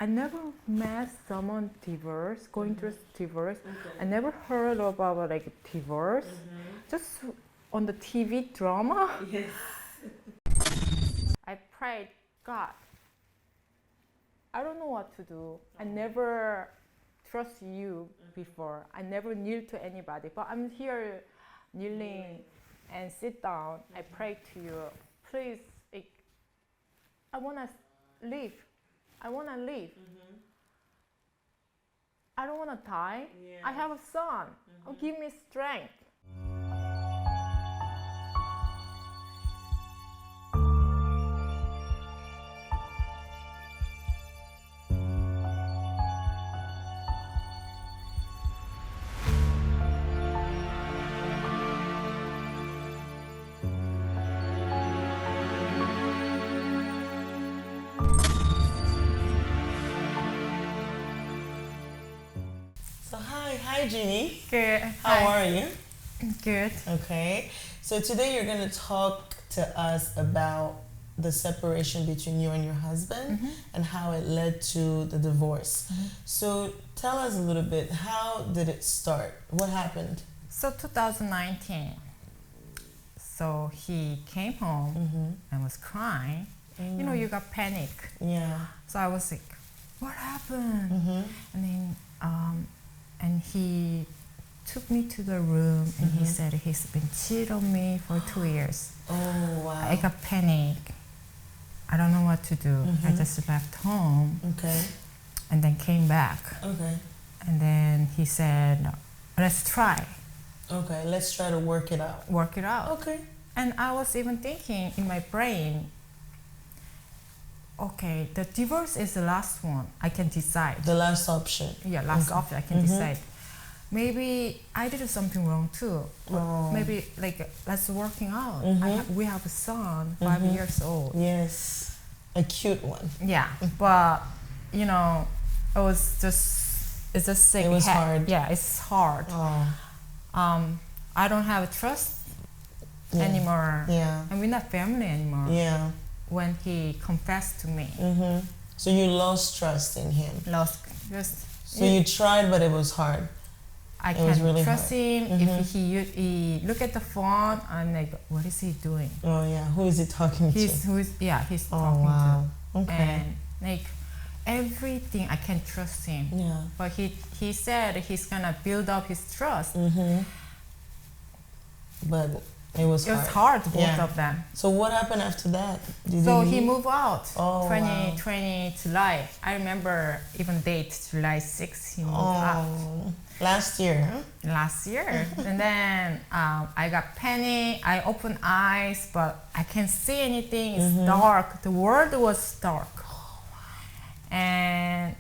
I never met someone divorce, going through divorce. Okay. I never heard about like divorce. Just on the TV drama. Yes. I prayed, God, I don't know what to do. I never trust you before. I never kneel to anybody, but I'm here kneeling and sit down. I pray to you, please, I want to live. I want to live. I don't want to die. Yeah. I have a son. Oh, give me strength. So hi Jeanie. Good. How are you? Good. Okay. So today you're going to talk to us about the separation between you and your husband and how it led to the divorce. So tell us a little bit, how did it start? What happened? So 2019. So he came home and was crying. You know, you got panic. Yeah. So I was like, what happened? And then, and he took me to the room and he said he's been cheating on me for 2 years. Oh, wow. I got panic. I don't know what to do. I just left home Okay. and then came back. Okay. And then he said, let's try, Okay. Let's try to work it out. work it out. Okay. And I was even thinking in my brain, okay, the divorce is the last one. I can decide. The last option. Yeah, last option. I can decide. Maybe I did something wrong too. Oh. Maybe like let's working out. We have a son, 5 years old. Yes. A cute one. Yeah, but you know, it's just like It was hard. Yeah, it's hard. Oh. I don't have trust Yeah. anymore. Yeah. And we're not family anymore. Yeah. When he confessed to me, So you lost trust in him. lost just. So you tried, but it was hard. I It was can't really trust hard. him. If he look at the phone, I'm like, what is he doing? Oh yeah. Who is he talking He's to? he's Oh talking wow. to. Okay. And like everything, I can trust him. Yeah. But he said he's gonna build up his trust. But it was It hard. was hard, both Yeah. of them. So what happened after that? Did So you he leave? moved out. Oh, 2020 July. I remember even date July 6th. He moved out Oh, last year. Huh? last year. And then I got panic. I opened eyes, but I can't see anything. It's dark. The world was dark. And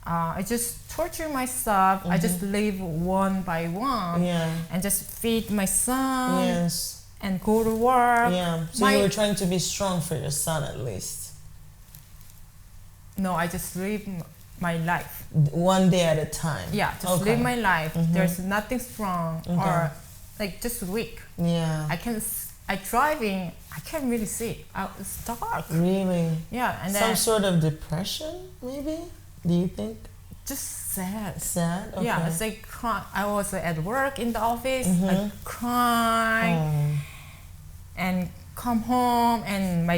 I just torture myself. I just live one by one. Yeah. And just feed my son Yes. and go to work. Yeah. So My- you were trying to be strong for your son at least. No, I just live my life. One day at a time. Yeah, just Okay. live my life. There's nothing strong or like just weak. Yeah. I driving. I can't really see. It's dark. Really? Yeah, and Some then sort of depression, maybe? Do you think? just sad. Sad? Okay. Yeah, it's like I was at work in the office, like crying, Oh. and come home and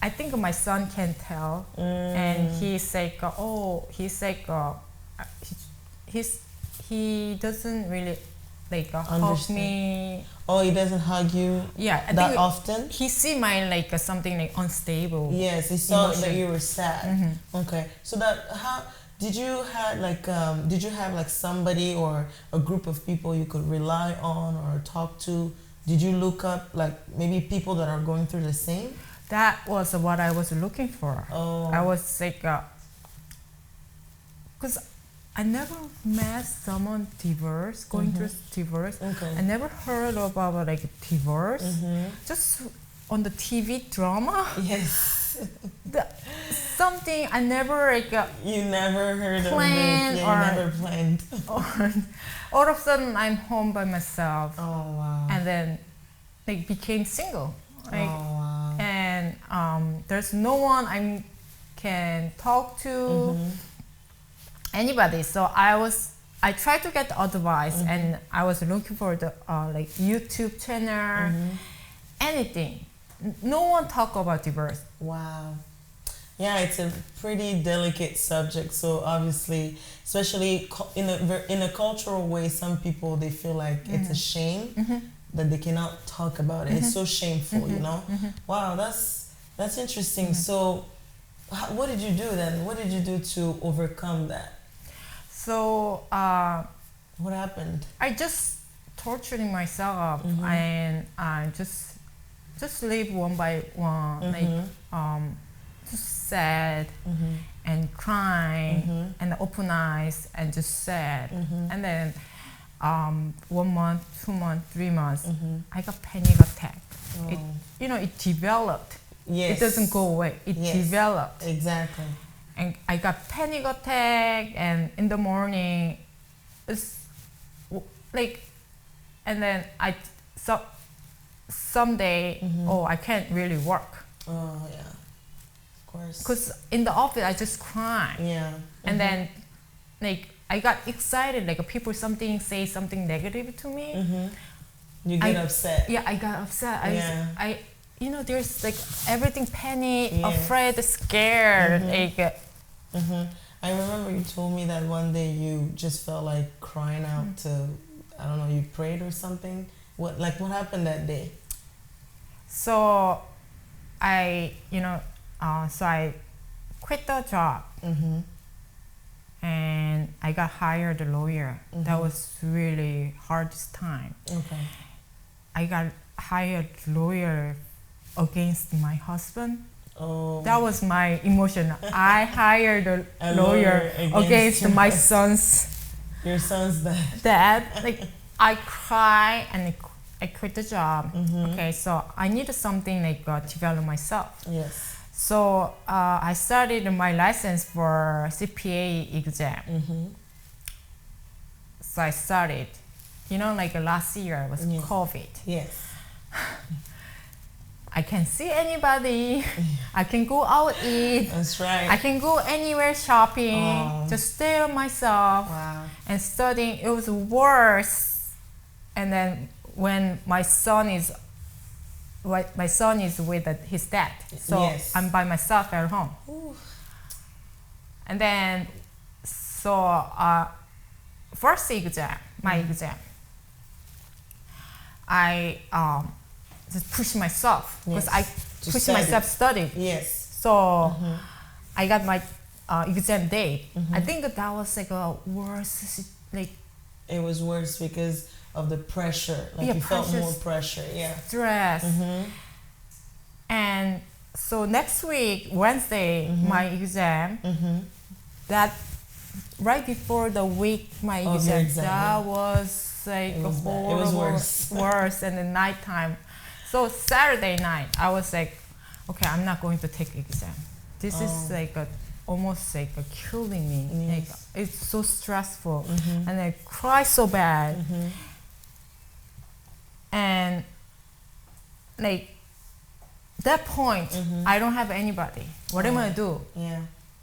I think my son can tell, and he's like, he doesn't really like hug Understand. me. Oh, he doesn't hug you Yeah, I that think often? he see my like something like unstable. Yes, he saw that Emotion. you were sad. Okay, so that how did you have like somebody or a group of people you could rely on or talk to? Did you look up like maybe people that are going through the same? That was what I was looking for. Oh. I was like, because I never met someone divorce, going through divorce. Okay. I never heard about like divorce. Just on the TV drama. Yes. Something I never like. You never heard Planned of it. or- You never planned. All of a sudden, I'm home by myself, Oh wow. and then like became single. Like, Oh wow. and there's no one I can talk to Mm-hmm. anybody. So I tried to get advice, and I was looking for the like YouTube channel, anything. No one talk about divorce. Wow. Yeah, it's a pretty delicate subject. So obviously, especially in a cultural way, some people they feel like it's a shame that they cannot talk about it. It's so shameful, you know. Wow, that's interesting. So, what did you do then? What did you do to overcome that? So What happened? I just torturing myself, and I just live one by one, like just sad and crying and open eyes and just sad. And then 1 month, 2 months, 3 months, I got panic attack. Oh. It developed. Yes. It doesn't go away. It Yes. developed. Exactly. And I got panic attack, and in the morning, it's like, and then so someday, oh, I can't really work. Oh yeah, of course. Because in the office, I just cry. Yeah. And then, like, I got excited, like people say something negative to me. You get upset. Yeah, I got upset. Yeah. There's like everything panic, Yes. afraid, scared. Like, I remember you told me that one day you just felt like crying out to, I don't know, you prayed or something. What happened that day? so I quit the job, and I got hired a lawyer. That was really hardest time. Okay. I got hired lawyer against my husband. Oh. That was my emotion. I hired a lawyer against against your my husband. son's Your son's dad. dad. Like, I cry and I quit the job. Okay, so I needed something like develop myself. Yes. So I started my license for CPA exam. So I started. Like last year was Yes. COVID. Yes. I can't see anybody. I can go out eat. That's right. I can go anywhere shopping. Oh. Just stay on myself Wow. and studying. It was worse. And then when my son is with his dad, so Yes. I'm by myself at home. Ooh. And then so first exam, my exam, I just push myself because Yes. I To push study. myself study. Yes. So I got my exam date. I think that was like a worse, like It was worse because of the pressure. Like Yeah, you felt pressure. more pressure. Yeah. stress. And so next week, Wednesday, my exam. That right before the week my Of your exam, exam, that yeah. was like It was bad. horrible, It was worse. worse. And the nighttime. So Saturday night, I was like, okay, I'm not going to take exam. This is Oh. like almost like killing me. Like, Yes. it's so stressful, and I cry so bad. And like that point, I don't have anybody. What am I gonna do? Yeah.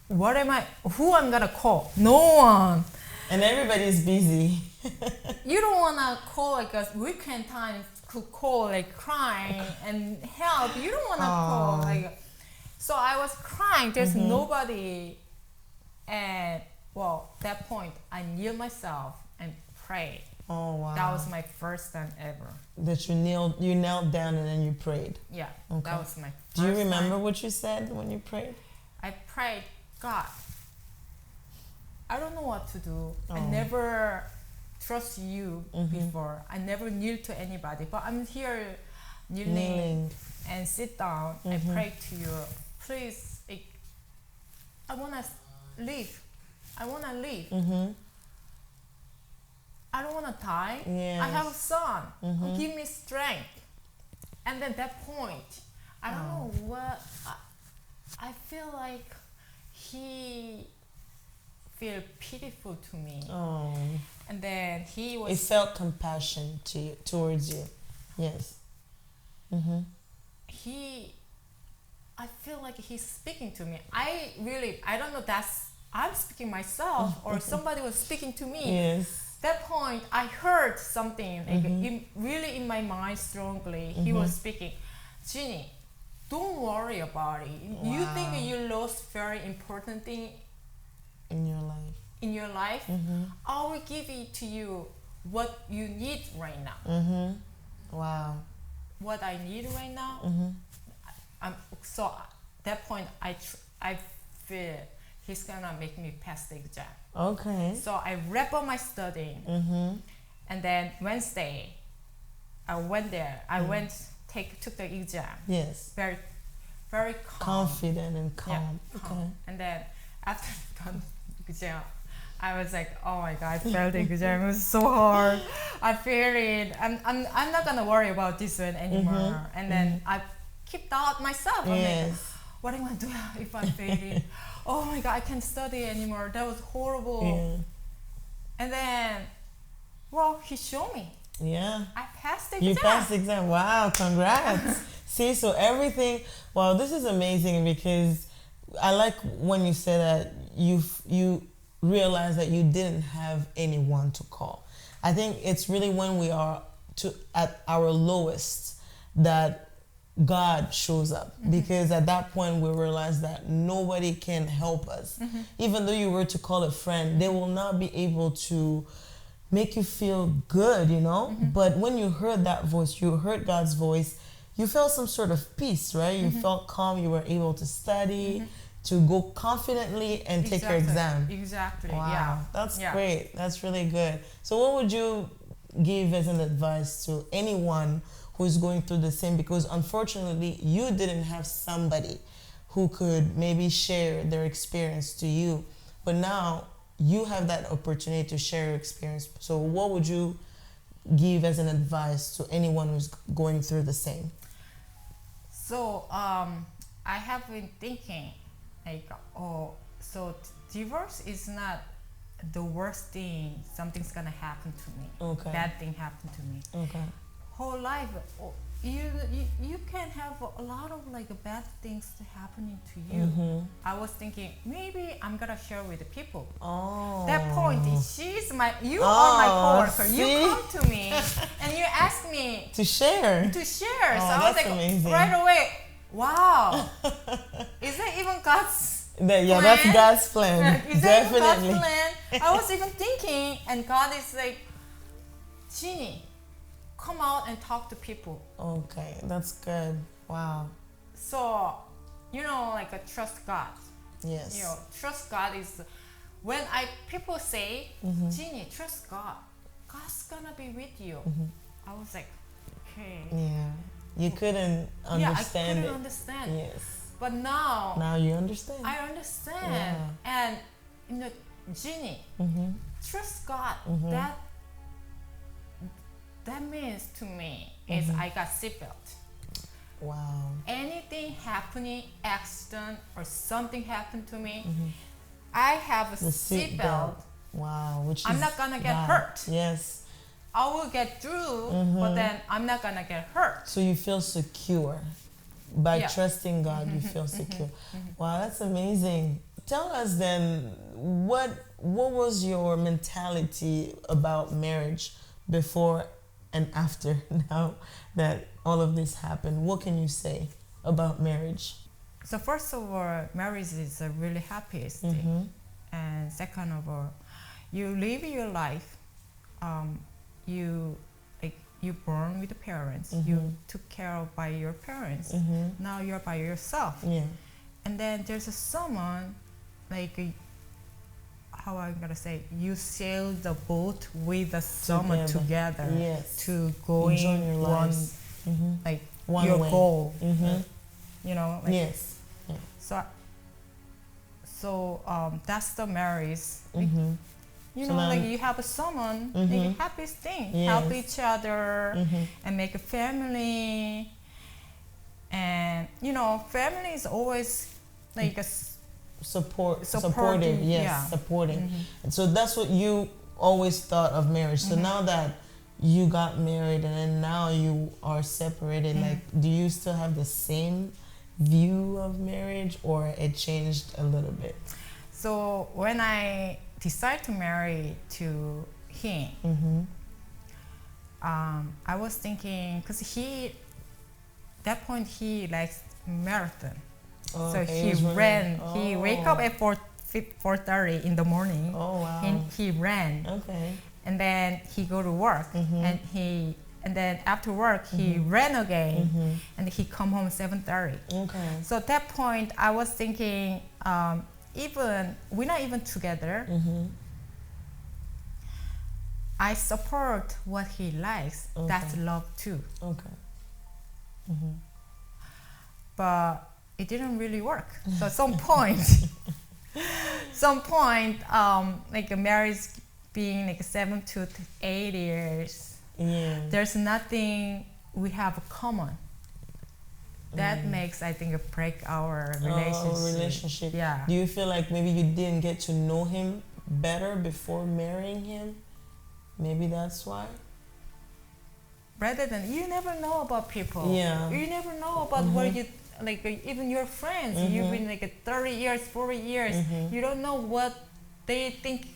Who I'm gonna call? No one. And everybody's busy. You don't wanna call like a weekend time to call like crying and help. You don't wanna call like. So I was crying. There's nobody, and that point I kneeled myself and prayed. Oh wow. That was my first time ever. That you knelt down and then you prayed. Yeah, Okay. that was my. Do you first remember time. what you said when you prayed? I prayed, God, I don't know what to do. I Oh. never trust you before. I never kneel to anybody, but I'm here kneeling and sit down and pray to you. Please, I wanna leave. I wanna leave. I don't wanna die. Yes. I have a son. Give me strength. And then that point, I don't know what. I feel like he feel pitiful to me. Oh. And then he was. It felt compassion towards you. Yes. He I feel like he's speaking to me. I don't know, that's I'm speaking myself or somebody was speaking to me. Yes. That point, I heard something like really in my mind strongly. He was speaking, Jeanie, don't worry about it. You think you lost very important thing In your life. in your life? I will give it to you what you need right now. Wow. What I need right now. So at that point, I feel he's gonna make me pass the exam. Okay. So I wrap up my studying, and then Wednesday, I went there. I took the exam. Yes. Very, very calm. Confident and calm. Yeah, Okay. calm. And then after done exam, I was like, oh my god, I failed the exam. It was so hard. I failed it. I'm not gonna worry about this one anymore. And then I keep doubt myself. I'm like, what am I gonna do if I fail it? Oh my god, I can't study anymore. That was horrible. Yeah. And then, well, he showed me. Yeah. I passed the exam. You passed the exam. Wow, congrats. See, so everything, wow, this is amazing because I like when you say that you realize that you didn't have anyone to call. I think it's really when we are at our lowest that God shows up, because at that point we realize that nobody can help us. Even though you were to call a friend, they will not be able to make you feel good, you know? But when you heard that voice, you heard God's voice, you felt some sort of peace, right? You felt calm, you were able to study, to go confidently and take your exam. Exactly. Wow, Yeah. that's great. That's really good. So what would you give as an advice to anyone who's going through the same? Because unfortunately, you didn't have somebody who could maybe share their experience to you. But now you have that opportunity to share your experience. So what would you give as an advice to anyone who's going through the same? So I have been thinking, like, so divorce is not the worst thing. Something's gonna happen to me. Okay. Bad thing happened to me. Okay. Whole life, you can have a lot of like bad things happening to you. I was thinking maybe I'm gonna share with the people. Oh. That point, you are my coworker. See? You come to me and you ask me To share. to share. Oh, So I was that's like, amazing. right away, wow, is that even God's Yeah, that's plan? God's plan. Is that even Definitely. God's plan? I was even thinking, and God is like, Jeanie, come out and talk to people. Okay, that's good. Wow. So, like trust God. Yes. Trust God is when people say, Jeanie, trust God. God's gonna be with you. I was like, okay. Yeah. You couldn't understand I couldn't it. understand. Yes. But now you understand. I understand. Yeah. And Jeanie, trust God. That means to me is I got seatbelt. Wow. Anything happening, accident or something happened to me, I have a The seat seatbelt. belt. Wow. I'm not gonna get hurt. Yes. I will get through, but then I'm not gonna get hurt. So you feel secure. By Yeah. trusting God, you feel secure. Wow, that's amazing. Tell us then, what was your mentality about marriage before and after, now that all of this happened? What can you say about marriage? So first of all, marriage is a really happiest thing. And second of all, you live your life. You born with the parents. You took care of by your parents. Now you're by yourself. Yeah. And then there's someone like how I'm gonna say, you sail the boat with someone together. Yes. To go Enjoy in your one lives. like One your way. goal. Mm-hmm. Like, Yes. Yeah. So that's the marriage. Mm-hmm. So Like you have someone, like happiest thing, Yes. help each other and make a family. And family is always like a supportive, yes, yeah. supporting. And so that's what you always thought of marriage. So now that you got married and then now you are separated, like, do you still have the same view of marriage, or it changed a little bit? So when I decided to marry to him, Mm-hmm. I was thinking, because that point he likes marathon. Oh, So okay, he was running. ran. He wake up Oh. at 4:30 in the morning. Oh wow. And he ran, Okay. and then he go to work, Mhm. and then after work he ran again, Mm-hmm. and he come home 7:30. Okay. So at that point I was thinking, even we're not even together. Mm-hmm. I support what he likes. Okay. That's love too. Okay. Mm-hmm. But it didn't really work. So at some point, like a marriage being like 7 to 8 years, Yeah. there's nothing we have common. That makes, I think, break our relationship. Oh, relationship. Yeah. Do you feel like maybe you didn't get to know him better before marrying him? Maybe that's why. Rather than, you never know about people. Yeah. You never know about where you, like even your friends. You've been like 30 years, 40 years. You don't know what they think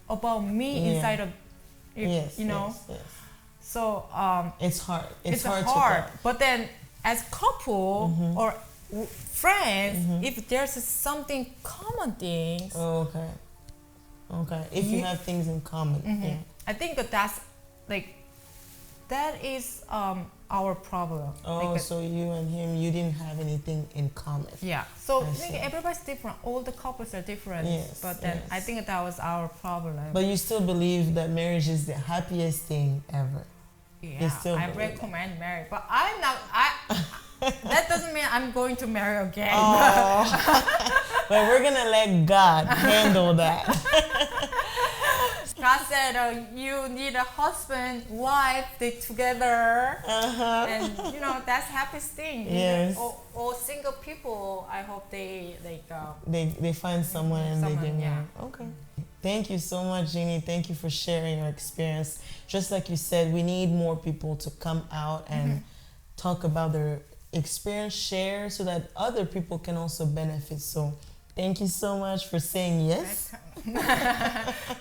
about me Yeah. inside of, Yes. you know. Yes, yes. So It's hard. It's hard. hard. To But then, as couple or friends, if there's something common things, Oh, okay. Okay. If you have things in common. Yeah. I think that is our problem. Oh, Like, so you and him, you didn't have anything in common. yeah. So I I think see. everybody's different. All the couples are different. Yes, But then I yes. think that was our problem. But you still believe that marriage is the happiest thing ever. yeah, still I believe recommend marriage, but I'm not. That doesn't mean I'm going to marry again. Oh. But we're gonna let God handle that. God said, you need a husband, wife, they together, and that's happiest thing. Yes. All single people, I hope they They find someone and they Someone, get yeah. married. Okay. Thank you so much, Jeanie. Thank you for sharing your experience. Just like you said, we need more people to come out and talk about their experience, share, so that other people can also benefit. So thank you so much for saying yes.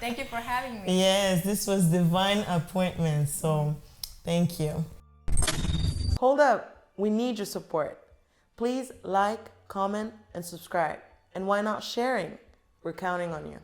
Thank you for having me. Yes, this was divine appointment. So thank you. Hold up. We need your support. Please like, comment, and subscribe. And why not sharing? We're counting on you.